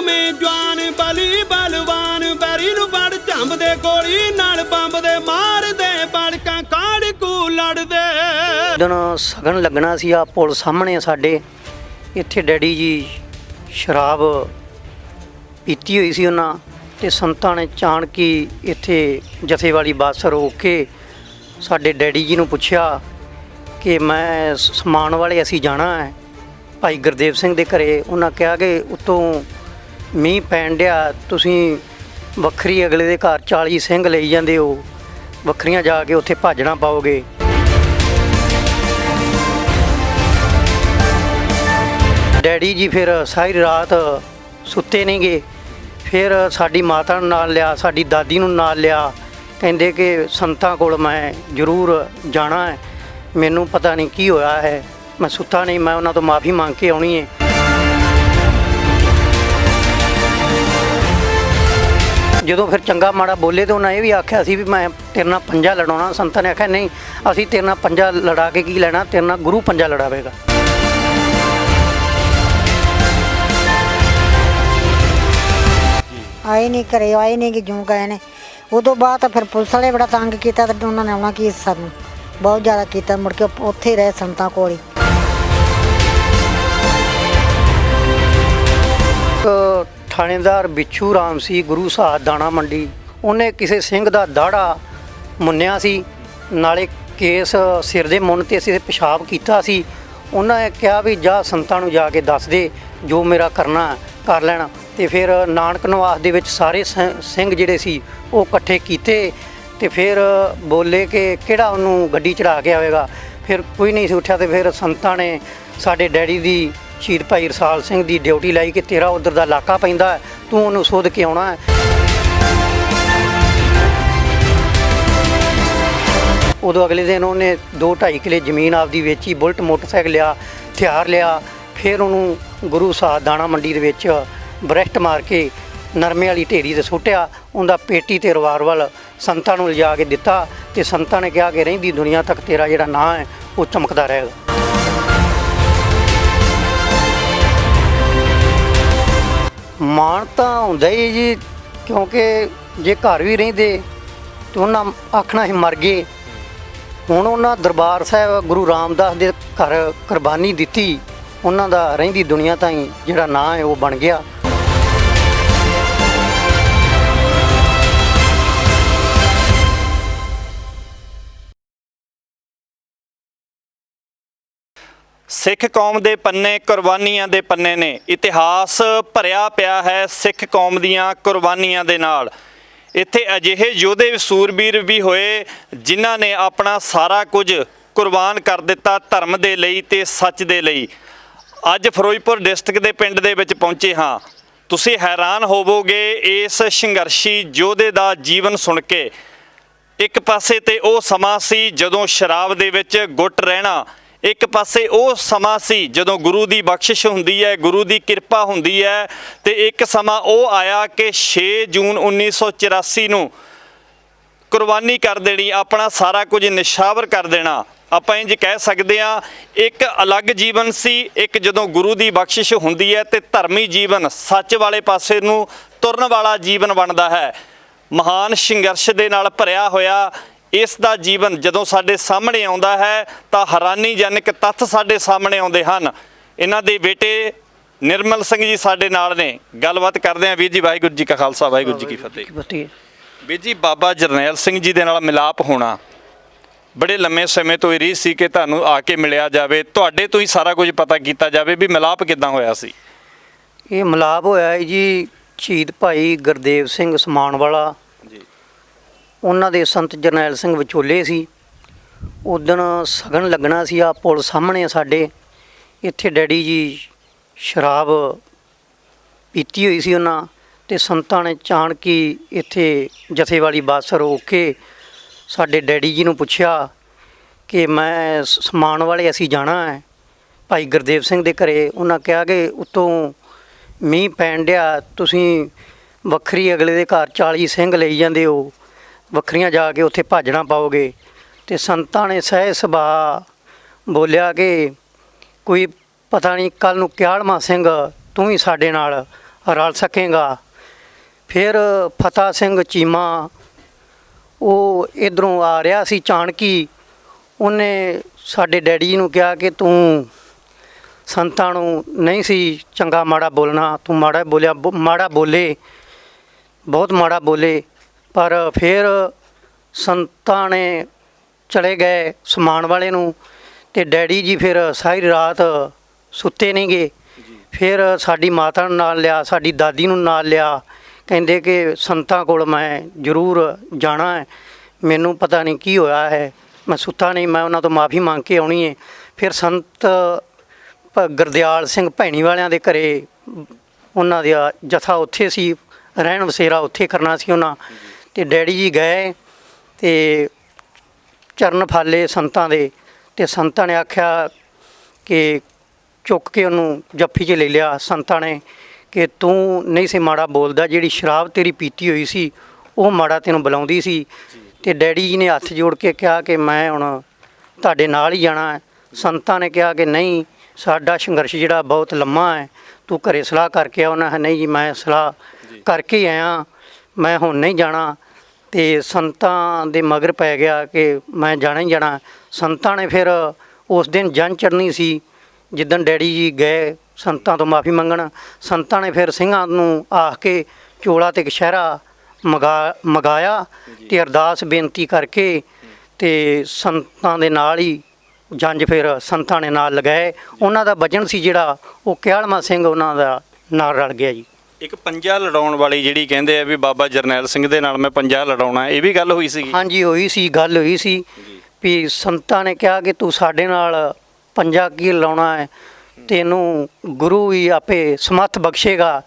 ਉਵੇਂ ਜਵਾਨ ਬਲੀ ਬਲਵਾਨ ਬੈਰੀ ਨੂੰ ਵੜ ਝੰਬਦੇ ਗੋਲੀ ਨਾਲ ਬੰਬ ਦੇ ਮਾਰਦੇ ਬੜਕਾਂ ਕਾੜਕੂ ਲੜਦੇ। ਜਦੋਂ ਸਗਨ ਲੱਗਣਾ ਸੀ ਆ ਪੁਲ ਸਾਹਮਣੇ ਸਾਡੇ ਇੱਥੇ ਡੈਡੀ ਜੀ ਸ਼ਰਾਬ ਪੀਤੀ ਹੋਈ ਸੀ ਉਹਨਾਂ ਤੇ ਸੰਤਾਂ ਨੇ ਚਾਣਕੀ ਇੱਥੇ ਜਥੇ ਵਾਲੀ ਬੱਸ ਰੋਕ ਕੇ ਸਾਡੇ ਡੈਡੀ ਜੀ ਨੂੰ ਪੁੱਛਿਆ ਕਿ ਮੈਂ ਸਮਾਨ ਵਾਲੇ ਅਸੀਂ ਜਾਣਾ ਹੈ ਭਾਈ ਗੁਰਦੇਵ ਸਿੰਘ ਦੇ ਘਰੇ। ਉਹਨਾਂ ਕਿਹਾ ਕਿ ਉੱਤੋਂ ਮੀਂਹ ਪੈਣ ਡਿਆ, ਤੁਸੀਂ ਵੱਖਰੀ ਅਗਲੇ ਦੇ ਘਰ 40 ਸਿੰਘ ਲਈ ਜਾਂਦੇ ਹੋ, ਵੱਖਰੀਆਂ ਜਾ ਕੇ ਉੱਥੇ ਭਾਜਣਾ ਪਾਓਗੇ। ਡੈਡੀ ਜੀ ਫਿਰ ਸਾਰੀ ਰਾਤ ਸੁੱਤੇ ਨਹੀਂ ਗਏ। ਫਿਰ ਸਾਡੀ ਮਾਤਾ ਨੂੰ ਨਾਲ ਲਿਆ, ਸਾਡੀ ਦਾਦੀ ਨੂੰ ਨਾਲ ਲਿਆ, ਕਹਿੰਦੇ ਕਿ ਸੰਤਾਂ ਕੋਲ ਮੈਂ ਜ਼ਰੂਰ ਜਾਣਾ ਹੈ, ਮੈਨੂੰ ਪਤਾ ਨਹੀਂ ਕੀ ਹੋਇਆ ਹੈ, ਮੈਂ ਸੁੱਤਾ ਨਹੀਂ, ਮੈਂ ਉਹਨਾਂ ਤੋਂ ਮਾफ़ੀ ਮੰਗ ਕੇ ਆਉਣੀ ਹੈ। ਜਦੋਂ ਫਿਰ ਚੰਗਾ ਮਾੜਾ ਬੋਲੇ ਤਾਂ ਉਹਨਾਂ ਇਹ ਵੀ ਆਖਿਆ ਸੀ ਵੀ ਮੈਂ ਤੇਰੇ ਨਾਲ ਪੰਜਾ ਲੜਾਉਣਾ। ਸੰਤਾਂ ਨੇ ਆਖਿਆ ਨਹੀਂ, ਅਸੀਂ ਤੇਰੇ ਨਾਲ ਪੰਜਾ ਲੜਾ ਕੇ ਕੀ ਲੈਣਾ, ਤੇਰੇ ਨਾਲ ਗੁਰੂ ਪੰਜਾ ਲੜਾਵੇਗਾ। ਆਏ ਨਹੀਂ ਘਰੇ, ਆਏ ਨਹੀਂ ਕਿ ਜੂੰ ਗਏ ਨੇ। ਉਦੋਂ ਬਾਅਦ ਤਾਂ ਫਿਰ ਪੁਲਿਸ ਵਾਲੇ ਬੜਾ ਤੰਗ ਕੀਤਾ ਤੇ ਉਹਨਾਂ ਨੇ ਆਉਣਾ ਕੀ ਸਾਨੂੰ ਬਹੁਤ ਜ਼ਿਆਦਾ ਕੀਤਾ। ਮੁੜ ਕੇ ਉੱਥੇ ਹੀ ਰਹੇ ਸੰਤਾਂ ਕੋਲ ਹੀ। ਥਾਣੇਦਾਰ ਬਿੱਛੂ ਰਾਮ ਸੀ ਗੁਰੂ ਸਾਹਿਬ ਦਾਣਾ ਮੰਡੀ, ਉਹਨੇ ਕਿਸੇ ਸਿੰਘ ਦਾ ਦਾੜਾ ਮੁੰਨਿਆ ਸੀ, ਨਾਲੇ ਕੇਸ ਸਿਰ ਦੇ ਮੁੰਨ ਤੇ ਅਸੀਂ ਪਿਸ਼ਾਬ ਕੀਤਾ ਸੀ। ਉਹਨਾਂ ਨੇ ਕਿਹਾ ਵੀ ਜਾ ਸੰਤਾਂ ਨੂੰ ਜਾ ਕੇ ਦੱਸ ਦੇ, ਜੋ ਮੇਰਾ ਕਰਨਾ ਕਰ ਲੈਣਾ। ਤੇ ਫਿਰ ਨਾਨਕ ਨਿਵਾਸ ਦੇ ਵਿੱਚ ਸਾਰੇ ਸਿੰਘ ਜਿਹੜੇ ਸੀ ਉਹ ਇਕੱਠੇ ਕੀਤੇ ਤੇ ਫਿਰ ਬੋਲੇ ਕਿ ਕਿਹੜਾ ਉਹਨੂੰ ਗੱਡੀ ਚੜਾ ਕੇ ਆਵੇਗਾ। ਫਿਰ ਕੋਈ ਨਹੀਂ ਸੀ ਉੱਠਿਆ ਤੇ ਫਿਰ ਸੰਤਾਂ ਨੇ ਸਾਡੇ ਡੈਡੀ ਦੀ ਸ਼ਹੀਦ ਭਾਈ ਰਸਾਲ ਸਿੰਘ ਦੀ ਡਿਊਟੀ ਲਾਈ ਕਿ ਤੇਰਾ ਉਧਰ ਦਾ ਇਲਾਕਾ ਪੈਂਦਾ, ਤੂੰ ਉਹਨੂੰ ਸੋਧ ਕੇ ਆਉਣਾ ਹੈ। ਉਦੋਂ ਅਗਲੇ ਦਿਨ ਉਹਨੇ 2-2.5 ਕਿੱਲੇ ਜ਼ਮੀਨ ਆਪਦੀ ਵੇਚੀ, ਬੁਲਟ ਮੋਟਰਸਾਈਕਲ ਲਿਆ, ਹਥਿਆਰ ਲਿਆ। ਫਿਰ ਉਹਨੂੰ ਗੁਰੂ ਸਾਹਿਬ ਦਾਣਾ ਮੰਡੀ ਦੇ ਵਿੱਚ ਬਰੈਸਟ ਮਾਰ ਕੇ ਨਰਮੇ ਵਾਲੀ ਢੇਰੀ 'ਤੇ ਸੁੱਟਿਆ। ਉਹਦਾ ਪੇਟੀ ਤੇ ਰਿਵਾਲਵਰ ਸੰਤਾਂ ਨੂੰ ਲਿਜਾ ਕੇ ਦਿੱਤਾ ਤੇ ਸੰਤਾਂ ਨੇ ਕਿਹਾ ਕਿ ਰਹਿੰਦੀ ਦੁਨੀਆ ਤੱਕ ਤੇਰਾ ਜਿਹੜਾ ਨਾਂ ਹੈ ਉਹ ਚਮਕਦਾ ਰਹੇਗਾ। ਮਾਣ ਤਾਂ ਹੁੰਦਾ ਹੀ ਜੀ, ਕਿਉਂਕਿ ਜੇ ਘਰ ਵੀ ਰਹਿੰਦੇ ਤਾਂ ਉਹਨਾਂ ਆਖਣਾ ਸੀ ਮਰ ਗਏ। ਹੁਣ ਉਹਨਾਂ ਦਰਬਾਰ ਸਾਹਿਬ ਗੁਰੂ ਰਾਮਦਾਸ ਦੇ ਘਰ ਕੁਰਬਾਨੀ ਦਿੱਤੀ, ਉਹਨਾਂ ਦਾ ਰਹਿੰਦੀ ਦੁਨੀਆ ਤਾਈਂ ਜਿਹੜਾ ਨਾਂ ਹੈ ਉਹ ਬਣ ਗਿਆ। ਸਿੱਖ ਕੌਮ ਦੇ ਪੰਨੇ ਕੁਰਬਾਨੀਆਂ ਦੇ ਪੰਨੇ ਨੇ। ਇਤਿਹਾਸ ਭਰਿਆ ਪਿਆ ਹੈ ਸਿੱਖ ਕੌਮ ਦੀਆਂ ਕੁਰਬਾਨੀਆਂ ਦੇ ਨਾਲ। ਇੱਥੇ ਅਜਿਹੇ ਯੋਧੇ ਸੂਰਬੀਰ ਵੀ ਹੋਏ ਜਿਨ੍ਹਾਂ ਨੇ ਆਪਣਾ ਸਾਰਾ ਕੁਝ ਕੁਰਬਾਨ ਕਰ ਦਿੱਤਾ ਧਰਮ ਦੇ ਲਈ ਤੇ ਸੱਚ ਦੇ ਲਈ। ਅੱਜ ਫਿਰੋਜ਼ਪੁਰ ਡਿਸਟ੍ਰਿਕਟ ਦੇ ਪਿੰਡ ਦੇ ਵਿੱਚ ਪਹੁੰਚੇ ਹਾਂ। ਤੁਸੀਂ ਹੈਰਾਨ ਹੋਵੋਗੇ ਇਸ ਸੰਘਰਸ਼ੀ ਯੋਧੇ ਦਾ ਜੀਵਨ ਸੁਣ ਕੇ। ਇੱਕ ਪਾਸੇ ਤੇ ਉਹ ਸਮਾਂ ਸੀ ਜਦੋਂ ਸ਼ਰਾਬ ਦੇ ਵਿੱਚ ਗੁੱਟ ਰਹਿਣਾ, ਇੱਕ ਪਾਸੇ ਉਹ ਸਮਾਂ ਸੀ ਜਦੋਂ ਗੁਰੂ ਦੀ ਬਖਸ਼ਿਸ਼ ਹੁੰਦੀ ਹੈ, ਗੁਰੂ ਦੀ ਕਿਰਪਾ ਹੁੰਦੀ ਹੈ, ਤੇ ਇੱਕ ਸਮਾਂ ਉਹ ਆਇਆ ਕਿ 6 ਜੂਨ 1984 ਨੂੰ ਕੁਰਬਾਨੀ ਕਰ ਦੇਣੀ, ਆਪਣਾ ਸਾਰਾ ਕੁਝ ਨਿਸ਼ਾਵਰ ਕਰ ਦੇਣਾ। ਆਪਾਂ ਇੰਝ ਕਹਿ ਸਕਦੇ ਹਾਂ ਇੱਕ ਅਲੱਗ ਜੀਵਨ ਸੀ, ਇੱਕ ਜਦੋਂ ਗੁਰੂ ਦੀ ਬਖਸ਼ਿਸ਼ ਹੁੰਦੀ ਹੈ ਤੇ ਧਰਮੀ ਜੀਵਨ, ਸੱਚ ਵਾਲੇ ਪਾਸੇ ਨੂੰ ਤੁਰਨ ਵਾਲਾ ਜੀਵਨ ਬਣਦਾ ਹੈ। ਮਹਾਨ ਸੰਘਰਸ਼ ਦੇ ਨਾਲ ਭਰਿਆ ਹੋਇਆ ਇਸ ਦਾ ਜੀਵਨ ਜਦੋਂ ਸਾਡੇ ਸਾਹਮਣੇ ਆਉਂਦਾ ਹੈ ਤਾਂ ਹੈਰਾਨੀਜਨਕ ਤੱਥ ਸਾਡੇ ਸਾਹਮਣੇ ਆਉਂਦੇ ਹਨ। ਇਹਨਾਂ ਦੇ ਬੇਟੇ ਨਿਰਮਲ ਸਿੰਘ ਜੀ ਸਾਡੇ ਨਾਲ ਨੇ, ਗੱਲਬਾਤ ਕਰਦੇ ਹਾਂ। ਵੀਰ ਜੀ ਵਾਹਿਗੁਰੂ ਜੀ ਕਾ ਖਾਲਸਾ, ਵਾਹਿਗੁਰੂ ਜੀ ਕੀ ਫਤਿਹ। ਵੀਰ ਜੀ, ਬਾਬਾ ਜਰਨੈਲ ਸਿੰਘ ਜੀ ਦੇ ਨਾਲ ਮਿਲਾਪ ਹੋਣਾ ਬੜੇ ਲੰਮੇ ਸਮੇਂ ਤੋਂ ਇਹ ਰੀਝ ਸੀ ਕਿ ਤੁਹਾਨੂੰ ਆ ਕੇ ਮਿਲਿਆ ਜਾਵੇ, ਤੁਹਾਡੇ ਤੋਂ ਹੀ ਸਾਰਾ ਕੁਝ ਪਤਾ ਕੀਤਾ ਜਾਵੇ ਵੀ ਮਿਲਾਪ ਕਿੱਦਾਂ ਹੋਇਆ ਸੀ। ਇਹ ਮਿਲਾਪ ਹੋਇਆ ਜੀ ਸ਼ਹੀਦ ਭਾਈ ਗੁਰਦੇਵ ਸਿੰਘ ਸਮਾਨ ਵਾਲਾ ਜੀ, ਉਹਨਾਂ ਦੇ ਸੰਤ ਜਰਨੈਲ ਸਿੰਘ ਵਿਚੋਲੇ ਸੀ। ਉਦਣ ਸਗਨ ਲੱਗਣਾ ਸੀ ਆ ਪੁਲ ਸਾਹਮਣੇ ਸਾਡੇ ਇੱਥੇ ਡੈਡੀ ਜੀ ਸ਼ਰਾਬ ਪੀਤੀ ਹੋਈ ਸੀ ਉਹਨਾਂ ਤੇ ਸੰਤਾਂ ਨੇ ਚਾਣਕੀ ਇੱਥੇ ਜਥੇ ਵਾਲੀ ਬੱਸ ਰੋਕ ਕੇ ਸਾਡੇ ਡੈਡੀ ਜੀ ਨੂੰ ਪੁੱਛਿਆ ਕਿ ਮੈਂ ਸਮਾਨ ਵਾਲੇ ਅਸੀਂ ਜਾਣਾ ਹੈ ਭਾਈ ਗੁਰਦੇਵ ਸਿੰਘ ਦੇ ਘਰੇ। ਉਹਨਾਂ ਕਿਹਾ ਕਿ ਉੱਤੋਂ ਮੀਂਹ ਪੈਣ ਡਿਆ, ਤੁਸੀਂ ਵੱਖਰੀ ਅਗਲੇ ਦੇ ਘਰ 40 ਸਿੰਘ ਲਈ ਜਾਂਦੇ ਹੋ, ਵੱਖਰੀਆਂ ਜਾ ਕੇ ਉੱਥੇ ਭਾਜਣਾ ਪਾਓਗੇ। ਤੇ ਸੰਤਾਂ ਨੇ ਸਹਿ ਸੁਭਾਅ ਬੋਲਿਆ ਕਿ ਕੋਈ ਪਤਾ ਨਹੀਂ ਕੱਲ੍ਹ ਨੂੰ ਕਿਆਲਮਾ ਸਿੰਘ ਤੂੰ ਵੀ ਸਾਡੇ ਨਾਲ ਰਲ ਸਕੇਗਾ। ਫਿਰ ਫਤਿਹ ਸਿੰਘ ਚੀਮਾ ਉਹ ਇਧਰੋਂ ਆ ਰਿਹਾ ਸੀ ਚਾਣਕੀ, ਉਹਨੇ ਸਾਡੇ ਡੈਡੀ ਜੀ ਨੂੰ ਕਿਹਾ ਕਿ ਤੂੰ ਸੰਤਾਂ ਨੂੰ ਨਹੀਂ ਸੀ ਚੰਗਾ ਮਾੜਾ ਬੋਲਣਾ, ਤੂੰ ਮਾੜਾ ਬੋਲਿਆ, ਮਾੜਾ ਬੋਲੇ, ਬਹੁਤ ਮਾੜਾ ਬੋਲੇ। ਪਰ ਫਿਰ ਸੰਤਾਂ ਨੇ ਚਲੇ ਗਏ ਸਮਾਨ ਵਾਲੇ ਨੂੰ, ਅਤੇ ਡੈਡੀ ਜੀ ਫਿਰ ਸਾਰੀ ਰਾਤ ਸੁੱਤੇ ਨਹੀਂ ਗਏ। ਫਿਰ ਸਾਡੀ ਮਾਤਾ ਨੂੰ ਨਾਲ ਲਿਆ, ਸਾਡੀ ਦਾਦੀ ਨੂੰ ਨਾਲ ਲਿਆ, ਕਹਿੰਦੇ ਕਿ ਸੰਤਾਂ ਕੋਲ ਮੈਂ ਜ਼ਰੂਰ ਜਾਣਾ ਹੈ, ਮੈਨੂੰ ਪਤਾ ਨਹੀਂ ਕੀ ਹੋਇਆ ਹੈ, ਮੈਂ ਸੁੱਤਾ ਨਹੀਂ, ਮੈਂ ਉਹਨਾਂ ਤੋਂ ਮਾफ़ੀ ਮੰਗ ਕੇ ਆਉਣੀ ਹੈ। ਫਿਰ ਸੰਤ ਗੁਰਦਿਆਲ ਸਿੰਘ ਭੈਣੀ ਵਾਲਿਆਂ ਦੇ ਘਰੇ ਉਹਨਾਂ ਦਾ ਜਥਾ ਉੱਥੇ ਸੀ, ਰਹਿਣ ਵਸੇਰਾ ਉੱਥੇ ਕਰਨਾ ਸੀ ਉਹਨਾਂ, ਅਤੇ ਡੈਡੀ ਜੀ ਗਏ ਅਤੇ ਚਰਨ ਫਾਲੇ ਸੰਤਾਂ ਦੇ, ਅਤੇ ਸੰਤਾਂ ਨੇ ਆਖਿਆ ਕਿ ਚੁੱਕ ਕੇ ਉਹਨੂੰ ਜੱਫੀ 'ਚ ਲੈ ਲਿਆ ਸੰਤਾਂ ਨੇ ਕਿ ਤੂੰ ਨਹੀਂ ਸੀ ਮਾੜਾ ਬੋਲਦਾ, ਜਿਹੜੀ ਸ਼ਰਾਬ ਤੇਰੀ ਪੀਤੀ ਹੋਈ ਸੀ ਉਹ ਮਾੜਾ ਤੈਨੂੰ ਬੁਲਾਉਂਦੀ ਸੀ। ਅਤੇ ਡੈਡੀ ਜੀ ਨੇ ਹੱਥ ਜੋੜ ਕੇ ਕਿਹਾ ਕਿ ਮੈਂ ਹੁਣ ਤੁਹਾਡੇ ਨਾਲ ਹੀ ਜਾਣਾ ਹੈ। ਸੰਤਾਂ ਨੇ ਕਿਹਾ ਕਿ ਨਹੀਂ, ਸਾਡਾ ਸੰਘਰਸ਼ ਜਿਹੜਾ ਬਹੁਤ ਲੰਮਾ ਹੈ, ਤੂੰ ਘਰੇ ਸਲਾਹ ਕਰਕੇ ਆ। ਉਹਨਾਂ ਹੈ ਨਹੀਂ ਜੀ, ਮੈਂ ਸਲਾਹ ਕਰਕੇ ਹੀ ਆਇਆ, ਮੈਂ ਹੁਣ ਨਹੀਂ ਜਾਣਾ। ਅਤੇ ਸੰਤਾਂ ਦੇ ਮਗਰ ਪੈ ਗਿਆ ਕਿ ਮੈਂ ਜਾਣਾ ਹੀ ਜਾਣਾ। ਸੰਤਾਂ ਨੇ ਫਿਰ ਉਸ ਦਿਨ ਜੰਨ ਚੜ੍ਹਨੀ ਸੀ, ਜਿੱਦਣ ਡੈਡੀ ਜੀ ਗਏ ਸੰਤਾਂ ਤੋਂ ਮਾफ़ੀ ਮੰਗਣ। ਸੰਤਾਂ ਨੇ ਫਿਰ ਸਿੰਘਾਂ ਨੂੰ ਆਖ ਕੇ ਚੋਲਾ ਅਤੇ ਕਛਹਿਰਾ ਮੰਗਾਇਆ ਅਤੇ ਅਰਦਾਸ ਬੇਨਤੀ ਕਰਕੇ ਅਤੇ ਸੰਤਾਂ ਦੇ ਨਾਲ ਹੀ ਜੰਝ ਫਿਰ ਸੰਤਾਂ ਨੇ ਨਾਲ ਲਗਾਏ। ਉਹਨਾਂ ਦਾ ਵਜਨ ਸੀ ਜਿਹੜਾ ਉਹ ਕਿਆਲਮਾ ਸਿੰਘ ਉਹਨਾਂ ਦਾ ਨਾਲ ਰਲ ਗਿਆ ਜੀ। ਇੱਕ ਪੰਜਾ ਲੜਾਉਣ ਵਾਲੀ ਜਿਹੜੀ ਕਹਿੰਦੇ ਆ ਵੀ ਬਾਬਾ ਜਰਨੈਲ ਸਿੰਘ ਦੇ ਨਾਲ ਮੈਂ ਪੰਜਾ ਲੜਾਉਣਾ, ਇਹ ਵੀ ਗੱਲ ਹੋਈ ਸੀਗੀ? ਹਾਂਜੀ ਹੋਈ ਸੀ, ਗੱਲ ਹੋਈ ਸੀ ਵੀ ਸੰਤਾਂ ਨੇ ਕਿਹਾ ਕਿ ਤੂੰ ਸਾਡੇ ਨਾਲ ਪੰਜਾ ਕੀ ਲਾਉਣਾ ਹੈ, ਤੈਨੂੰ ਗੁਰੂ ਹੀ ਆਪੇ ਸਮੱਥ ਬਖਸ਼ੇਗਾ,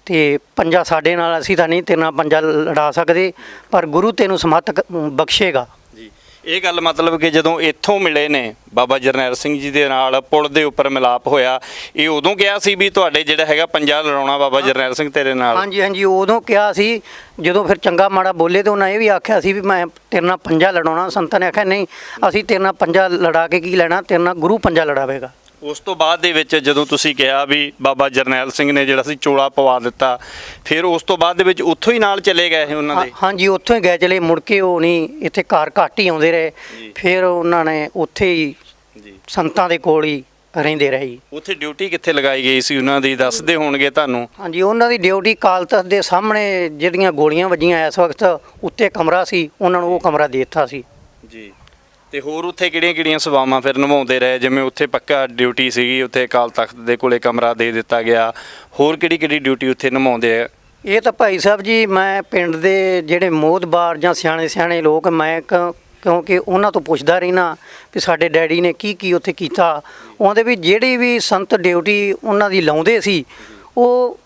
ਅਤੇ ਪੰਜਾ ਸਾਡੇ ਨਾਲ, ਅਸੀਂ ਤਾਂ ਨਹੀਂ ਤੇਰੇ ਨਾਲ ਪੰਜਾ ਲੜਾ ਸਕਦੇ, ਪਰ ਗੁਰੂ ਤੈਨੂੰ ਸਮੱਥ ਬਖਸ਼ੇਗਾ। ਜੀ, ਇਹ ਗੱਲ ਮਤਲਬ ਕਿ ਜਦੋਂ ਇੱਥੋਂ ਮਿਲੇ ਨੇ ਬਾਬਾ ਜਰਨੈਲ ਸਿੰਘ ਜੀ ਦੇ ਨਾਲ, ਪੁਲ ਦੇ ਉੱਪਰ ਮਿਲਾਪ ਹੋਇਆ, ਇਹ ਉਦੋਂ ਕਿਹਾ ਸੀ ਵੀ ਤੁਹਾਡੇ ਜਿਹੜਾ ਹੈਗਾ ਪੰਜਾ ਲੜਾਉਣਾ ਬਾਬਾ ਜਰਨੈਲ ਸਿੰਘ ਤੇਰੇ ਨਾਲ? ਹਾਂਜੀ ਹਾਂਜੀ, ਉਦੋਂ ਕਿਹਾ ਸੀ। ਜਦੋਂ ਫਿਰ ਚੰਗਾ ਮਾੜਾ ਬੋਲੇ ਤਾਂ ਉਹਨਾਂ ਇਹ ਵੀ ਆਖਿਆ ਸੀ ਵੀ ਮੈਂ ਤੇਰੇ ਨਾਲ ਪੰਜਾ ਲੜਾਉਣਾ। ਸੰਤਾਂ ਨੇ ਆਖਿਆ ਨਹੀਂ, ਅਸੀਂ ਤੇਰੇ ਨਾਲ ਪੰਜਾ ਲੜਾ ਕੇ ਕੀ ਲੈਣਾ, ਤੇਰੇ ਨਾਲ ਗੁਰੂ ਪੰਜਾ ਲੜਾਵੇਗਾ। ਉਸ ਤੋਂ ਬਾਅਦ ਦੇ ਵਿੱਚ ਜਦੋਂ ਤੁਸੀਂ ਕਿਹਾ ਵੀ ਬਾਬਾ ਜਰਨੈਲ ਸਿੰਘ ਨੇ ਜਿਹੜਾ ਸੀ ਚੋਲਾ ਪਵਾ ਦਿੱਤਾ, ਫਿਰ ਉਸ ਤੋਂ ਬਾਅਦ ਦੇ ਵਿੱਚ ਉੱਥੋਂ ਹੀ ਨਾਲ ਚਲੇ ਗਏ ਉਹਨਾਂ ਦੇ? ਹਾਂਜੀ, ਉੱਥੋਂ ਹੀ ਗਏ ਚਲੇ, ਮੁੜ ਕੇ ਉਹ ਨਹੀਂ, ਇੱਥੇ ਘਰ ਘੱਟ ਹੀ ਆਉਂਦੇ ਰਹੇ। ਫਿਰ ਉਹਨਾਂ ਨੇ ਉੱਥੇ ਹੀ ਸੰਤਾਂ ਦੇ ਕੋਲ ਹੀ ਰਹਿੰਦੇ ਰਹੇ ਜੀ। ਉੱਥੇ ਡਿਊਟੀ ਕਿੱਥੇ ਲਗਾਈ ਗਈ ਸੀ ਉਹਨਾਂ ਦੀ, ਦੱਸਦੇ ਹੋਣਗੇ ਤੁਹਾਨੂੰ? ਹਾਂਜੀ, ਉਹਨਾਂ ਦੀ ਡਿਊਟੀ ਅਕਾਲ ਤਖ਼ਤ ਦੇ ਸਾਹਮਣੇ ਜਿਹੜੀਆਂ ਗੋਲੀਆਂ ਵੱਜੀਆਂ ਇਸ ਵਕਤ ਉੱਤੇ ਕਮਰਾ ਸੀ, ਉਹਨਾਂ ਨੂੰ ਉਹ ਕਮਰਾ ਦੇ ਦਿੱਤਾ ਸੀ ਜੀ। ਤੇ ਹੋਰ ਉੱਥੇ ਕਿਹੜੀਆਂ ਸੇਵਾਵਾਂ ਫਿਰ ਨਿਭਾਉਂਦੇ ਰਹੇ? ਜਿਵੇਂ ਉੱਥੇ ਪੱਕਾ ਡਿਊਟੀ ਸੀਗੀ, ਉੱਥੇ ਅਕਾਲ ਤਖ਼ਤ ਦੇ ਕੋਲੇ ਕਮਰਾ ਦੇ ਦਿੱਤਾ ਗਿਆ, ਹੋਰ ਕਿਹੜੀ ਡਿਊਟੀ ਉੱਥੇ ਨਿਭਾਉਂਦੇ ਆ? ਇਹ ਤਾਂ ਭਾਈ ਸਾਹਿਬ ਜੀ, ਮੈਂ ਪਿੰਡ ਦੇ ਜਿਹੜੇ ਮੋਹਤਬਾਰ ਜਾਂ ਸਿਆਣੇ ਲੋਕ, ਮੈਂ ਕਿਉਂਕਿ ਉਹਨਾਂ ਤੋਂ ਪੁੱਛਦਾ ਰਹਿਣਾ ਵੀ ਸਾਡੇ ਡੈਡੀ ਨੇ ਕੀ ਉੱਥੇ ਕੀਤਾ। ਉਹਦੇ ਵੀ ਜਿਹੜੀ ਵੀ ਸੰਤ ਡਿਊਟੀ ਉਹਨਾਂ ਦੀ ਲਾਉਂਦੇ ਸੀ, ਉਹ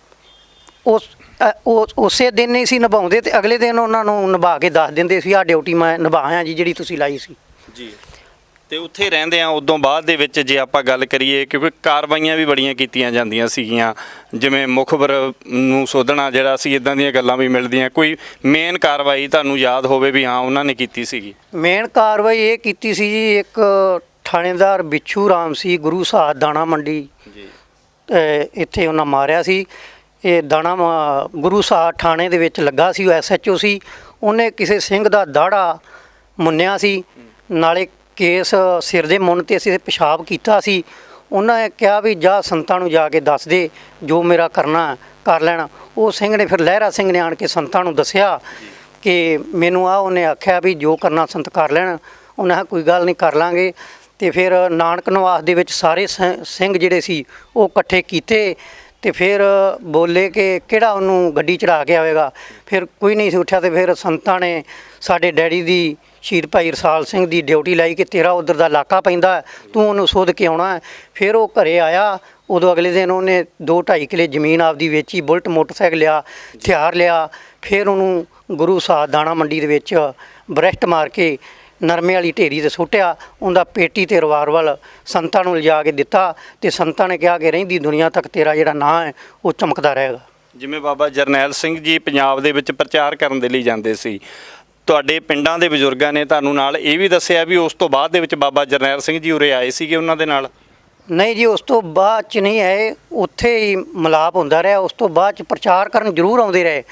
ਉਸੇ ਦਿਨ ਨਹੀਂ ਸੀ ਨਿਭਾਉਂਦੇ, ਅਤੇ ਅਗਲੇ ਦਿਨ ਉਹਨਾਂ ਨੂੰ ਨਿਭਾ ਕੇ ਦੱਸ ਦਿੰਦੇ ਸੀ ਆਹ ਡਿਊਟੀ ਮੈਂ ਨਿਭਾਇਆ ਜੀ, ਜਿਹੜੀ ਤੁਸੀਂ ਲਾਈ ਸੀ ਜੀ। ਤੇ ਉੱਥੇ ਰਹਿੰਦੇ ਆ ਉਦੋਂ ਬਾਅਦ ਦੇ ਵਿੱਚ ਜੇ ਆਪਾਂ ਗੱਲ ਕਰੀਏ, ਕਿਉਂਕਿ ਕਾਰਵਾਈਆਂ ਵੀ ਬੜੀਆਂ ਕੀਤੀਆਂ ਜਾਂਦੀਆਂ ਸੀਗੀਆਂ, ਜਿਵੇਂ ਮੁਖਬਰ ਨੂੰ ਸੋਧਣਾ ਜਿਹੜਾ ਸੀ, ਇਦਾਂ ਦੀਆਂ ਗੱਲਾਂ ਵੀ ਮਿਲਦੀਆਂ। ਕੋਈ ਮੇਨ ਕਾਰਵਾਈ ਤੁਹਾਨੂੰ ਯਾਦ ਹੋਵੇ ਵੀ ਹਾਂ ਉਹਨਾਂ ਨੇ ਕੀਤੀ ਸੀਗੀ? ਮੇਨ ਕਾਰਵਾਈ ਇਹ ਕੀਤੀ ਸੀ ਜੀ, ਇੱਕ ਥਾਣੇਦਾਰ ਬਿੱਛੂ ਰਾਮ ਸੀ, ਗੁਰੂ ਸਾਹਿਬ ਦਾਣਾ ਮੰਡੀ ਜੀ, ਇੱਥੇ ਉਹਨਾਂ ਮਾਰਿਆ ਸੀ। ਇਹ ਦਾਣਾ ਗੁਰੂ ਸਾਹਿਬ ਥਾਣੇ ਦੇ ਵਿੱਚ ਲੱਗਾ ਸੀ, ਉਹ SHO ਸੀ। ਉਹਨੇ ਕਿਸੇ ਸਿੰਘ ਦਾ ਦਾੜਾ ਮੁੰਨਿਆ ਸੀ, ਨਾਲੇ ਕੇਸ ਸਿਰ ਦੇ ਮੁੰਨ 'ਤੇ ਅਸੀਂ ਪਿਸ਼ਾਬ ਕੀਤਾ ਸੀ। ਉਹਨਾਂ ਨੇ ਕਿਹਾ ਵੀ ਜਾ ਸੰਤਾਂ ਨੂੰ ਜਾ ਕੇ ਦੱਸ ਦੇ, ਜੋ ਮੇਰਾ ਕਰਨਾ ਕਰ ਲੈਣਾ। ਉਹ ਸਿੰਘ ਨੇ ਫਿਰ ਲਹਿਰਾ ਸਿੰਘ ਨੇ ਆਣ ਕੇ ਸੰਤਾਂ ਨੂੰ ਦੱਸਿਆ ਕਿ ਮੈਨੂੰ ਉਹਨੇ ਆਖਿਆ ਵੀ ਜੋ ਕਰਨਾ ਸੰਤ ਕਰ ਲੈਣ। ਉਹਨਾਂ ਕਿਹਾ ਕੋਈ ਗੱਲ ਨਹੀਂ, ਕਰ ਲਾਂਗੇ। ਅਤੇ ਫਿਰ ਨਾਨਕ ਨਿਵਾਸ ਦੇ ਵਿੱਚ ਸਾਰੇ ਸਿੰਘ ਜਿਹੜੇ ਸੀ ਉਹ ਇਕੱਠੇ ਕੀਤੇ, ਅਤੇ ਫਿਰ ਬੋਲੇ ਕਿ ਕਿਹੜਾ ਉਹਨੂੰ ਗੱਡੀ ਚੜ੍ਹਾ ਕੇ ਆਵੇਗਾ। ਫਿਰ ਕੋਈ ਨਹੀਂ ਸੀ ਉੱਠਿਆ, ਅਤੇ ਫਿਰ ਸੰਤਾਂ ਨੇ ਸਾਡੇ ਡੈਡੀ ਦੀ, ਸ਼ਹੀਦ ਭਾਈ ਰਸਾਲ ਸਿੰਘ ਦੀ ਡਿਊਟੀ ਲਾਈ ਕਿ ਤੇਰਾ ਉੱਧਰ ਦਾ ਇਲਾਕਾ ਪੈਂਦਾ, ਤੂੰ ਉਹਨੂੰ ਸੋਧ ਕੇ ਆਉਣਾ। ਫਿਰ ਉਹ ਘਰੇ ਆਇਆ, ਉਦੋਂ ਅਗਲੇ ਦਿਨ ਉਹਨੇ 2-2.5 ਕਿੱਲੇ ਜ਼ਮੀਨ ਆਪਦੀ ਵੇਚੀ, ਬੁਲਟ ਮੋਟਰਸਾਈਕਲ ਲਿਆ, ਹਥਿਆਰ ਲਿਆ। ਫਿਰ ਉਹਨੂੰ ਗੁਰੂ ਸਾਹਿਬ ਦਾਣਾ ਮੰਡੀ ਦੇ ਵਿੱਚ ਬਰੈਸਟ ਮਾਰ ਕੇ ਨਰਮੇ ਵਾਲੀ ਢੇਰੀ 'ਤੇ ਸੁੱਟਿਆ। ਉਹਦਾ ਪੇਟੀ ਅਤੇ ਰਿਵਾਲਵਰ ਸੰਤਾਂ ਨੂੰ ਲਿਜਾ ਕੇ ਦਿੱਤਾ, ਅਤੇ ਸੰਤਾਂ ਨੇ ਕਿਹਾ ਕਿ ਰਹਿੰਦੀ ਦੁਨੀਆ ਤੱਕ ਤੇਰਾ ਜਿਹੜਾ ਨਾਂ ਹੈ ਉਹ ਚਮਕਦਾ ਰਹੇਗਾ। ਜਿਵੇਂ ਬਾਬਾ ਜਰਨੈਲ ਸਿੰਘ ਜੀ ਪੰਜਾਬ ਦੇ ਵਿੱਚ ਪ੍ਰਚਾਰ ਕਰਨ ਦੇ ਲਈ ਜਾਂਦੇ ਸੀ, ਤੁਹਾਡੇ ਪਿੰਡਾਂ ਦੇ ਬਜ਼ੁਰਗਾਂ ਨੇ ਤੁਹਾਨੂੰ ਨਾਲ ਇਹ ਵੀ ਦੱਸਿਆ ਵੀ ਉਸ ਤੋਂ ਬਾਅਦ ਦੇ ਵਿੱਚ ਬਾਬਾ ਜਰਨੈਲ ਸਿੰਘ ਜੀ ਉਰੇ ਆਏ ਸੀਗੇ ਉਹਨਾਂ ਦੇ ਨਾਲ? ਨਹੀਂ ਜੀ, ਉਸ ਤੋਂ ਬਾਅਦ ਚ ਨਹੀਂ ਆਏ, ਉੱਥੇ ਹੀ ਮਿਲਾਪ ਹੁੰਦਾ ਰਿਹਾ। ਉਸ ਤੋਂ ਬਾਅਦ ਚ ਪ੍ਰਚਾਰ ਕਰਨ ਜ਼ਰੂਰ ਆਉਂਦੇ ਰਹੇ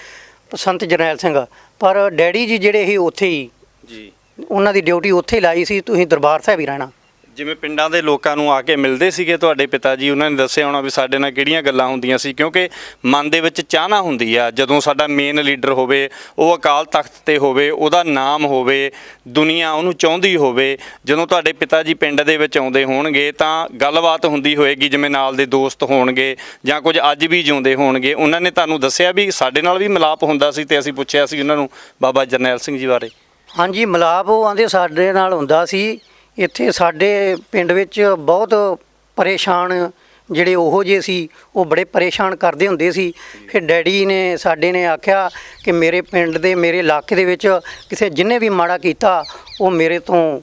ਸੰਤ ਜਰਨੈਲ ਸਿੰਘ, ਪਰ ਡੈਡੀ ਜੀ ਜਿਹੜੇ ਸੀ ਉੱਥੇ ਹੀ, ਜੀ ਉਹਨਾਂ ਦੀ ਡਿਊਟੀ ਉੱਥੇ ਹੀ ਲਾਈ ਸੀ, ਤੁਸੀਂ ਦਰਬਾਰ ਸਾਹਿਬ ਹੀ ਰਹਿਣਾ। ਜਿਵੇਂ ਪਿੰਡਾਂ ਦੇ ਲੋਕਾਂ ਨੂੰ ਆ ਕੇ ਮਿਲਦੇ ਸੀਗੇ ਤੁਹਾਡੇ ਪਿਤਾ ਜੀ, ਉਹਨਾਂ ਨੇ ਦੱਸਿਆ ਹੋਣਾ ਵੀ ਸਾਡੇ ਨਾਲ ਕਿਹੜੀਆਂ ਗੱਲਾਂ ਹੁੰਦੀਆਂ ਸੀ, ਕਿਉਂਕਿ ਮਨ ਦੇ ਵਿੱਚ ਚਾਹਨਾ ਹੁੰਦੀ ਆ ਜਦੋਂ ਸਾਡਾ ਮੇਨ ਲੀਡਰ ਹੋਵੇ, ਉਹ ਅਕਾਲ ਤਖਤ ਤੇ ਹੋਵੇ, ਉਹਦਾ ਨਾਮ ਹੋਵੇ, ਦੁਨੀਆ ਉਹਨੂੰ ਚਾਹੁੰਦੀ ਹੋਵੇ। ਜਦੋਂ ਤੁਹਾਡੇ ਪਿਤਾ ਜੀ ਪਿੰਡ ਦੇ ਵਿੱਚ ਆਉਂਦੇ ਹੋਣਗੇ ਤਾਂ ਗੱਲਬਾਤ ਹੁੰਦੀ ਹੋਏਗੀ, ਜਿਵੇਂ ਨਾਲ ਦੇ ਦੋਸਤ ਹੋਣਗੇ ਜਾਂ ਕੁਝ ਅੱਜ ਵੀ ਜਿਉਂਦੇ ਹੋਣਗੇ। ਉਹਨਾਂ ਨੇ ਤੁਹਾਨੂੰ ਦੱਸਿਆ ਵੀ ਸਾਡੇ ਨਾਲ ਵੀ ਮਿਲਾਪ ਹੁੰਦਾ ਸੀ, ਤੇ ਅਸੀਂ ਪੁੱਛਿਆ ਸੀ ਉਹਨਾਂ ਨੂੰ ਬਾਬਾ ਜਰਨੈਲ ਸਿੰਘ ਜੀ ਬਾਰੇ। ਹਾਂਜੀ, ਮਿਲਾਪ ਉਹ ਆਂਦੇ ਸਾਡੇ ਨਾਲ ਹੁੰਦਾ ਸੀ। ਇੱਥੇ ਸਾਡੇ ਪਿੰਡ ਵਿੱਚ ਬਹੁਤ ਪਰੇਸ਼ਾਨ ਜਿਹੜੇ ਉਹੋ ਜਿਹੇ ਸੀ, ਉਹ ਬੜੇ ਪਰੇਸ਼ਾਨ ਕਰਦੇ ਹੁੰਦੇ ਸੀ। ਫਿਰ ਡੈਡੀ ਨੇ ਸਾਡੇ ਨੇ ਆਖਿਆ ਕਿ ਮੇਰੇ ਪਿੰਡ ਦੇ, ਮੇਰੇ ਇਲਾਕੇ ਦੇ ਵਿੱਚ ਕਿਸੇ ਜਿਹਨੇ ਵੀ ਮਾੜਾ ਕੀਤਾ ਉਹ ਮੇਰੇ ਤੋਂ